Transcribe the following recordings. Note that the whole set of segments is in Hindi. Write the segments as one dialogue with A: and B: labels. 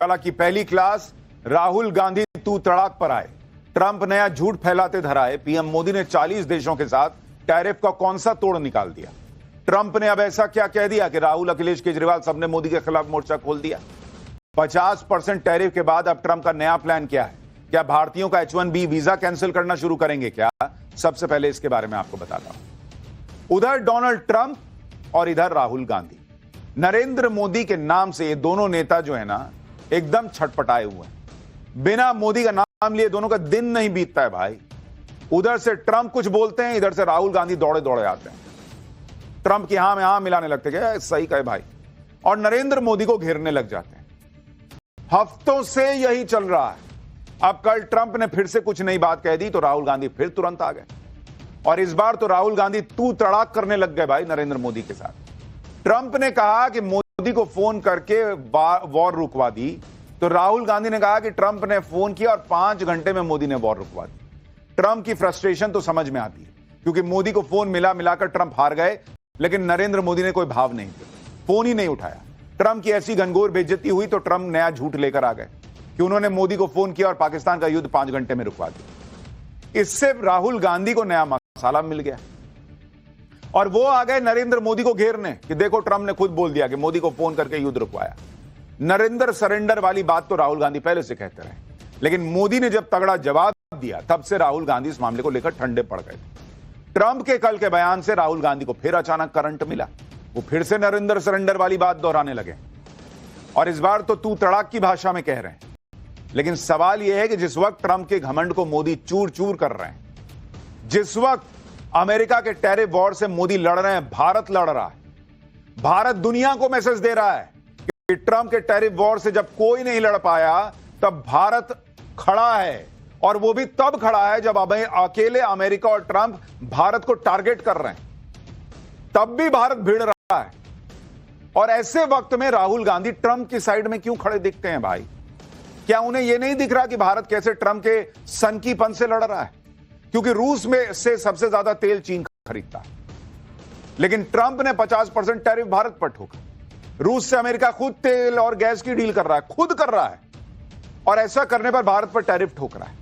A: कला की पहली क्लास, राहुल गांधी तू तड़ाक पर आए, ट्रंप नया झूठ फैलाते धराए। पीएम मोदी ने 40 देशों के साथ टैरिफ का कौन सा तोड़ निकाल दिया। ट्रंप ने अब ऐसा क्या कह दिया कि राहुल, अखिलेश, केजरीवाल सबने मोदी के खिलाफ मोर्चा खोल दिया। 50% टैरिफ के बाद अब ट्रंप का नया प्लान क्या है? क्या भारतीयों का H1B वीजा कैंसिल करना शुरू करेंगे क्या? सबसे पहले इसके बारे में आपको बताता हूं। उधर डोनाल्ड ट्रंप और इधर राहुल गांधी। नरेंद्र मोदी के नाम से ये दोनों नेता जो है ना, एकदम छटपटाए हुए हैं। बिना मोदी का नाम लिए दोनों का दिन नहीं बीतता है भाई। उधर से ट्रंप कुछ बोलते हैं, इधर से राहुल गांधी दौड़े दौड़े आते हैं। ट्रंप की हां में हां मिलाने लगते हैं, सही कहे भाई, और नरेंद्र मोदी को घेरने लग जाते हैं। हफ्तों से यही चल रहा है। अब कल ट्रंप ने फिर से कुछ नई बात कह दी तो राहुल गांधी फिर तुरंत आ गए, और इस बार तो राहुल गांधी तू तड़ाक करने लग गए भाई नरेंद्र मोदी के साथ। ट्रंप ने कहा कि मोदी को फोन करके वॉर रुकवा दी, तो राहुल गांधी ने कहा कि ट्रंप ने फोन किया और 5 घंटे में मोदी ने वॉर रुकवा दी। ट्रंप की फ्रस्ट्रेशन तो समझ में आती है, क्योंकि मोदी को फोन मिलाकर ट्रंप हार गए, लेकिन नरेंद्र मोदी ने कोई भाव नहीं दिया, फोन ही नहीं उठाया। ट्रंप की ऐसी घनघोर बेइज्जती हुई तो ट्रंप नया झूठ लेकर आ गए कि उन्होंने मोदी को फोन किया और पाकिस्तान का युद्ध 5 घंटे में रुकवा दिया। इससे राहुल गांधी को नया मसाला मिल गया और वो आ गए नरेंद्र मोदी को घेरने कि देखो, ट्रंप ने खुद बोल दिया कि मोदी को फोन करके युद्ध रुकवाया। नरेंद्र सरेंडर वाली बात तो राहुल गांधी पहले से कहते रहे, लेकिन मोदी ने जब तगड़ा जवाब दिया तब से राहुल गांधी इस मामले को लेकर ठंडे पड़ गए। ट्रंप के कल के बयान से राहुल गांधी को फिर अचानक करंट मिला। वो फिर से नरेंद्र सरेंडर वाली बात दोहराने लगे, और इस बार तो तू तड़ाक की भाषा में कह रहे हैं। लेकिन सवाल यह है कि जिस वक्त ट्रंप के घमंड को मोदी चूर चूर कर रहे हैं, जिस वक्त अमेरिका के टैरिफ वॉर से मोदी लड़ रहे हैं, भारत लड़ रहा है, भारत दुनिया को मैसेज दे रहा है कि ट्रंप के टैरिफ वॉर से जब कोई नहीं लड़ पाया तब भारत खड़ा है, और वो भी तब खड़ा है जब अकेले अमेरिका और ट्रंप भारत को टारगेट कर रहे हैं, तब भी भारत भिड़ रहा है। और ऐसे वक्त में राहुल गांधी ट्रंप की साइड में क्यों खड़े दिखते हैं भाई? क्या उन्हें यह नहीं दिख रहा कि भारत कैसे ट्रंप के सनकीपन से लड़ रहा है? क्योंकि रूस में से सबसे ज्यादा तेल चीन खरीदता है, लेकिन ट्रंप ने 50% टैरिफ भारत पर ठोका। रूस से अमेरिका खुद तेल और गैस की डील कर रहा है, खुद कर रहा है, और ऐसा करने पर भारत पर टैरिफ ठोक रहा है।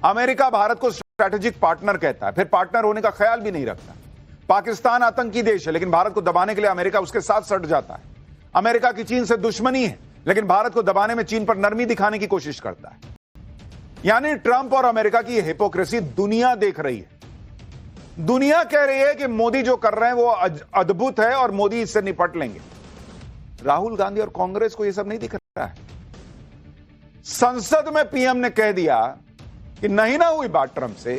A: अमेरिका भारत को स्ट्रैटेजिक पार्टनर कहता है, फिर पार्टनर होने का ख्याल भी नहीं रखता। पाकिस्तान आतंकी देश है, लेकिन भारत को दबाने के लिए अमेरिका उसके साथ सट जाता है। अमेरिका की चीन से दुश्मनी है, लेकिन भारत को दबाने में चीन पर नरमी दिखाने की कोशिश करता है। यानी ट्रंप और अमेरिका की हिपोक्रेसी दुनिया देख रही है। दुनिया कह रही है कि मोदी जो कर रहे हैं वो अद्भुत है और मोदी इससे निपट लेंगे। राहुल गांधी और कांग्रेस को यह सब नहीं दिख रहा है। संसद में पीएम ने कह दिया कि नहीं ना हुई बात ट्रंप से,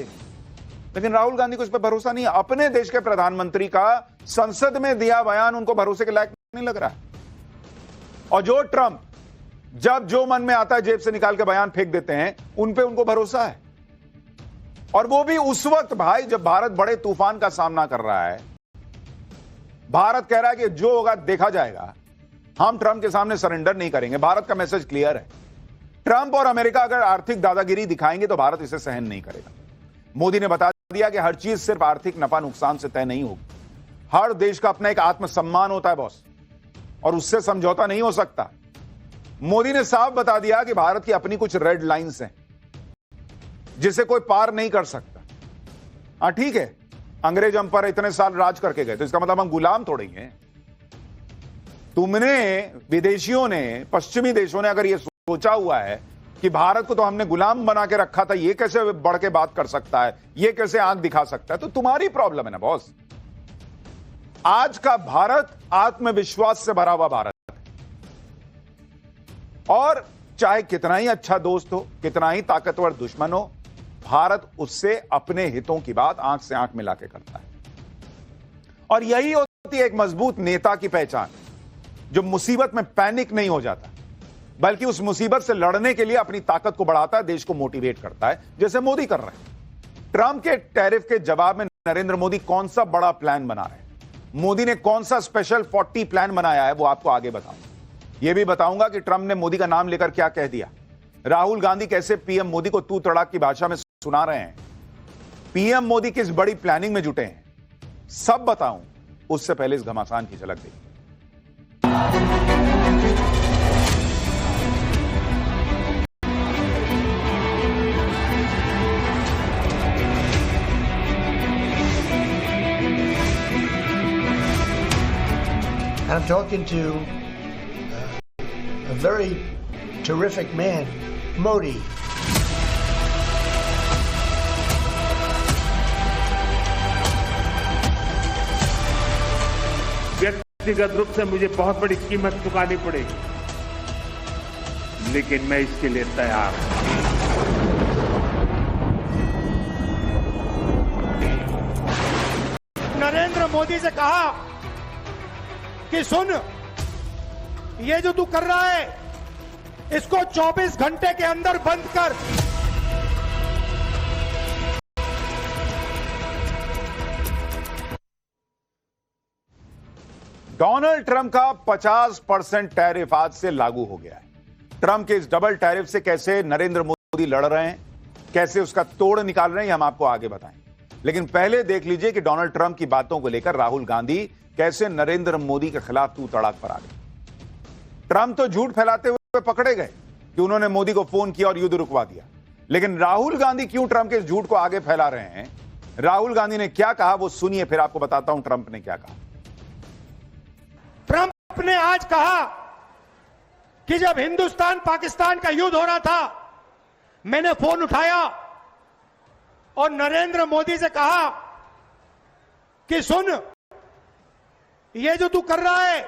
A: लेकिन राहुल गांधी को इस पर भरोसा नहीं है। अपने देश के प्रधानमंत्री का संसद में दिया बयान उनको भरोसे के लायक नहीं लग रहा है। और जो ट्रंप जब जो मन में आता है जेब से निकाल के बयान फेंक देते हैं, उन पे उनको भरोसा है। और वो भी उस वक्त भाई जब भारत बड़े तूफान का सामना कर रहा है। भारत कह रहा है कि जो होगा देखा जाएगा, हम ट्रंप के सामने सरेंडर नहीं करेंगे। भारत का मैसेज क्लियर है। ट्रंप और अमेरिका अगर आर्थिक दादागिरी दिखाएंगे तो भारत इसे सहन नहीं करेगा। मोदी ने बता दिया कि हर चीज सिर्फ आर्थिक नफा नुकसान से तय नहीं होगी। हर देश का अपना एक आत्मसम्मान होता है बॉस, और उससे समझौता नहीं हो सकता। मोदी ने साफ बता दिया कि भारत की अपनी कुछ रेड लाइंस हैं जिसे कोई पार नहीं कर सकता। हाँ ठीक है, अंग्रेज हम पर इतने साल राज करके गए, तो इसका मतलब हम गुलाम थोड़े ही हैं। तुमने, विदेशियों ने, पश्चिमी देशों ने अगर यह सोचा हुआ है कि भारत को तो हमने गुलाम बना के रखा था, ये कैसे बढ़ के बात कर सकता है, ये कैसे आंख दिखा सकता है, तो तुम्हारी प्रॉब्लम है ना बॉस। आज का भारत आत्मविश्वास से भरा हुआ भारत है, और चाहे कितना ही अच्छा दोस्त हो, कितना ही ताकतवर दुश्मन हो, भारत उससे अपने हितों की बात आंख से आंख मिला के करता है। और यही होती है एक मजबूत नेता की पहचान, जो मुसीबत में पैनिक नहीं हो जाता, बल्कि उस मुसीबत से लड़ने के लिए अपनी ताकत को बढ़ाता है, देश को मोटिवेट करता है, जैसे मोदी कर रहे हैं। ट्रंप के टैरिफ के जवाब में नरेंद्र मोदी कौन सा बड़ा प्लान बना रहे हैं, मोदी ने कौन सा स्पेशल 40 प्लान बनाया है, वो आपको आगे बताऊंगा। यह भी बताऊंगा कि ट्रंप ने मोदी का नाम लेकर क्या कह दिया, राहुल गांधी कैसे पीएम मोदी को तू तड़ाक की भाषा में सुना रहे हैं, पीएम मोदी किस बड़ी प्लानिंग में जुटे हैं, सब बताऊं। उससे पहले इस घमासान की झलक देखिए।
B: I'm talking to a very terrific man, Modi.
C: व्यक्तिगत रूप से मुझे बहुत बड़ी कीमत चुकानी पड़ेगी, लेकिन मैं इसके लिए तैयार हूं।
D: नरेंद्र मोदी से कहा कि सुन, ये जो तू कर रहा है इसको 24 घंटे के अंदर बंद कर।
A: डोनाल्ड ट्रंप का 50% टैरिफ आज से लागू हो गया है। ट्रंप के इस डबल टैरिफ से कैसे नरेंद्र मोदी लड़ रहे हैं, कैसे उसका तोड़ निकाल रहे हैं, हम आपको आगे बताएं। लेकिन पहले देख लीजिए कि डोनाल्ड ट्रंप की बातों को लेकर राहुल गांधी कैसे नरेंद्र मोदी के खिलाफ तू तड़ाक पर आ गए। ट्रंप तो झूठ फैलाते हुए पकड़े गए कि उन्होंने मोदी को फोन किया और युद्ध रुकवा दिया, लेकिन राहुल गांधी क्यों ट्रंप के इस झूठ को आगे फैला रहे हैं, राहुल गांधी ने क्या कहा वो सुनिए, फिर आपको बताता हूं ट्रंप ने क्या कहा।
D: ट्रंप ने आज कहा कि जब हिंदुस्तान पाकिस्तान का युद्ध हो रहा था, मैंने फोन उठाया और नरेंद्र मोदी से कहा कि सुन, ये जो तू कर रहा है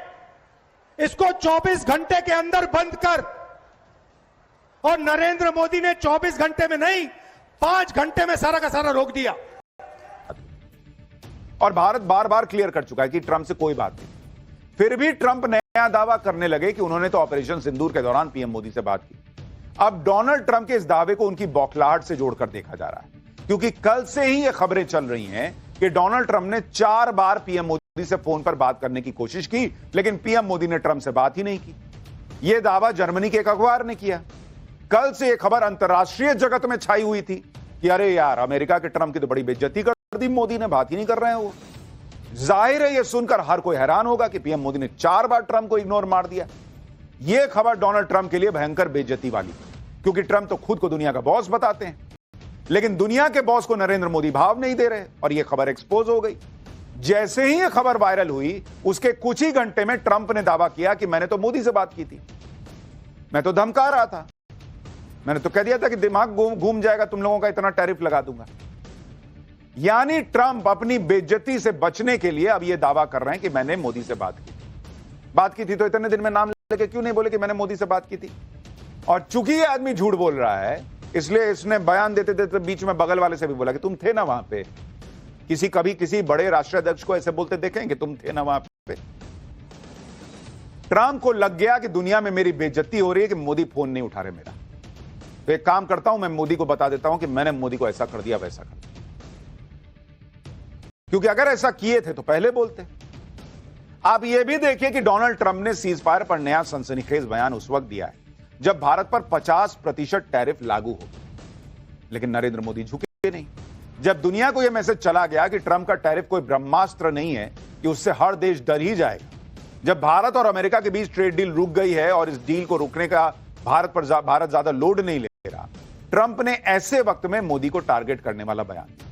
D: इसको 24 घंटे के अंदर बंद कर। और नरेंद्र मोदी ने 24 घंटे में नहीं, 5 घंटे में सारा का सारा रोक दिया।
A: और भारत बार बार क्लियर कर चुका है कि ट्रंप से कोई बात नहीं। फिर भी ट्रंप नया दावा करने लगे कि उन्होंने तो ऑपरेशन सिंदूर के दौरान पीएम मोदी से बात की। अब डोनाल्ड ट्रंप के इस दावे को उनकी बौखलाहट से जोड़कर देखा जा रहा है, क्योंकि कल से ही ये खबरें चल रही हैं कि डोनाल्ड ट्रंप ने 4 बार पीएम मोदी से फोन पर बात करने की कोशिश की, लेकिन पीएम मोदी ने ट्रंप से बात ही नहीं की। यह दावा जर्मनी के एक अखबार ने किया। कल से यह खबर अंतर्राष्ट्रीय जगत में छाई हुई थी कि अरे यार, अमेरिका के ट्रंप की तो बड़ी बेइज्जती कर दी, मोदी ने बात ही नहीं कर रहे हैं वो। जाहिर है यह सुनकर हर कोई हैरान होगा कि पीएम मोदी ने 4 बार ट्रंप को इग्नोर मार दिया। यह खबर डोनाल्ड ट्रंप के लिए भयंकर बेइज्जती वाली, क्योंकि ट्रंप तो खुद को दुनिया का बॉस बताते हैं, लेकिन दुनिया के बॉस को नरेंद्र मोदी भाव नहीं दे रहे, और यह खबर एक्सपोज हो गई। जैसे ही यह खबर वायरल हुई, उसके कुछ ही घंटे में ट्रंप ने दावा किया कि मैंने तो मोदी से बात की थी, मैं तो धमका रहा था, मैंने तो कह दिया था कि दिमाग घूम जाएगा तुम लोगों का, इतना टैरिफ लगा दूंगा। यानी ट्रंप अपनी बेइज्जती से बचने के लिए अब यह दावा कर रहे हैं कि मैंने मोदी से बात की थी तो इतने दिन में नाम लेके क्यों नहीं बोले कि मैंने मोदी से बात की थी। और चूंकि यह आदमी झूठ बोल रहा है, इसलिए इसने बयान देते देते बीच में बगल वाले से भी बोला कि तुम थे ना वहां पे। कभी किसी बड़े राष्ट्राध्यक्ष को ऐसे बोलते देखेंगे, तुम थे ना वहां पे। ट्रंप को लग गया कि दुनिया में मेरी बेइज्जती हो रही है कि मोदी फोन नहीं उठा रहे मेरा, तो एक काम करता हूं, मैं मोदी को बता देता हूं कि मैंने मोदी को ऐसा कर दिया, वैसा कर दिया। क्योंकि अगर ऐसा किए थे तो पहले बोलते। आप यह भी देखिए कि डोनाल्ड ट्रंप ने सीज फायर पर नया सनसनीखेज बयान उस वक्त दिया है जब भारत पर 50% टैरिफ लागू हो, लेकिन नरेंद्र मोदी झुके नहीं। जब दुनिया को यह मैसेज चला गया कि ट्रंप का टैरिफ कोई ब्रह्मास्त्र नहीं है कि उससे हर देश डर ही जाएगा, जब भारत और अमेरिका के बीच ट्रेड डील रुक गई है और इस डील को रुकने का भारत ज्यादा लोड नहीं ले रहा, ट्रंप ने ऐसे वक्त में मोदी को टारगेट करने वाला बयान दिया।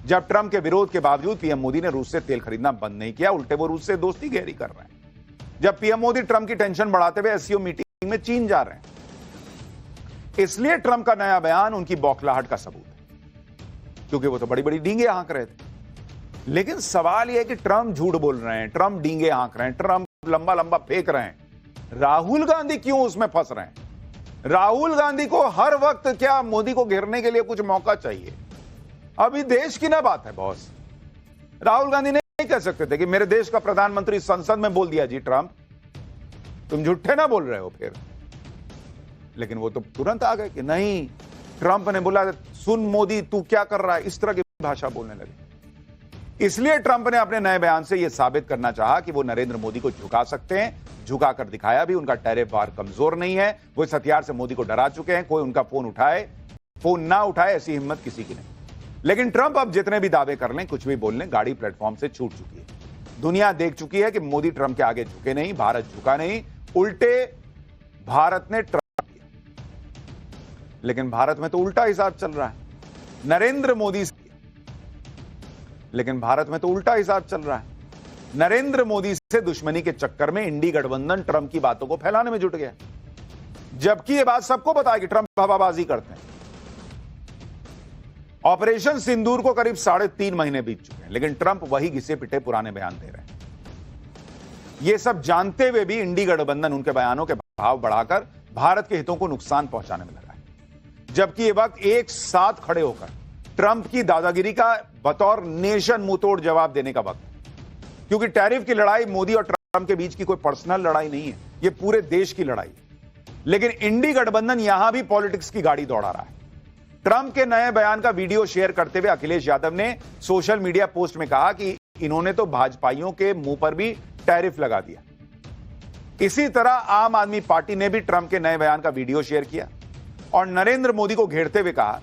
A: जब ट्रंप के विरोध के बावजूद पीएम मोदी ने रूस से तेल खरीदना बंद नहीं किया, उल्टे वो रूस से दोस्ती गहरी कर रहे हैं। जब पीएम मोदी ट्रंप की टेंशन बढ़ाते हुए एससीओ मीटिंग में चीन जा रहे हैं, इसलिए ट्रंप का नया बयान उनकी बौखलाहट का सबूत है, क्योंकि वो तो बड़ी बड़ी डींगे हाँक रहे थे। लेकिन सवाल यह है कि ट्रंप झूठ बोल रहे हैं, ट्रंप डींगे हाँक रहे हैं, ट्रंप लंबा लंबा फेंक रहे हैं, राहुल गांधी क्यों उसमें फंस रहे हैं? राहुल गांधी को हर वक्त क्या मोदी को घेरने के लिए कुछ मौका चाहिए? अभी देश की ना बात है बॉस। राहुल गांधी नहीं कह सकते थे कि मेरे देश का प्रधानमंत्री संसद में बोल दिया जी ट्रंप, तुम झूठे ना बोल रहे हो फिर। लेकिन वो तो तुरंत आ गए कि नहीं, ट्रंप ने बोला सुन मोदी तू क्या कर रहा है, इस तरह की भाषा बोलने लगे। इसलिए ट्रंप ने अपने नए बयान से यह साबित करना चाहा कि वो नरेंद्र मोदी को झुका सकते हैं, झुकाकर दिखाया भी। उनका टैरिफ वार कमजोर नहीं है, वो इस हथियार से मोदी को डरा चुके हैं। कोई उनका फोन ना उठाए ऐसी हिम्मत किसी की नहीं। लेकिन ट्रंप अब जितने भी दावे कर लें, कुछ भी बोल लें, गाड़ी प्लेटफॉर्म से छूट चुकी है। दुनिया देख चुकी है कि मोदी ट्रंप के आगे झुके नहीं, भारत झुका नहीं, उल्टे भारत ने ट्रंप किया। लेकिन भारत में तो उल्टा हिसाब चल रहा है, नरेंद्र मोदी से, लेकिन भारत में तो उल्टा हिसाब चल रहा है। नरेंद्र मोदी से दुश्मनी के चक्कर में इंडी गठबंधन ट्रंप की बातों को फैलाने में जुट गया, जबकि यह बात सबको पता है कि ट्रंप हवाबाजी करते हैं। ऑपरेशन सिंदूर को करीब 3.5 महीने बीत चुके हैं, लेकिन ट्रंप वही घिसे पिटे पुराने बयान दे रहे हैं। यह सब जानते हुए भी इंडी गठबंधन उनके बयानों के भाव बढ़ाकर भारत के हितों को नुकसान पहुंचाने में लगा है, जबकि यह वक्त एक साथ खड़े होकर ट्रंप की दादागिरी का बतौर नेशन मुंहतोड़ जवाब देने का वक्त है। क्योंकि टैरिफ की लड़ाई मोदी और ट्रंप के बीच की कोई पर्सनल लड़ाई नहीं है, यह पूरे देश की लड़ाई है। लेकिन इंडी गठबंधन यहां भी पॉलिटिक्स की गाड़ी दौड़ा रहा है। ट्रंप के नए बयान का वीडियो शेयर करते हुए अखिलेश यादव ने सोशल मीडिया पोस्ट में कहा कि इन्होंने तो भाजपाइयों के मुंह पर भी टैरिफ लगा दिया। इसी तरह आम आदमी पार्टी ने भी ट्रंप के नए बयान का वीडियो शेयर किया और नरेंद्र मोदी को घेरते हुए कहा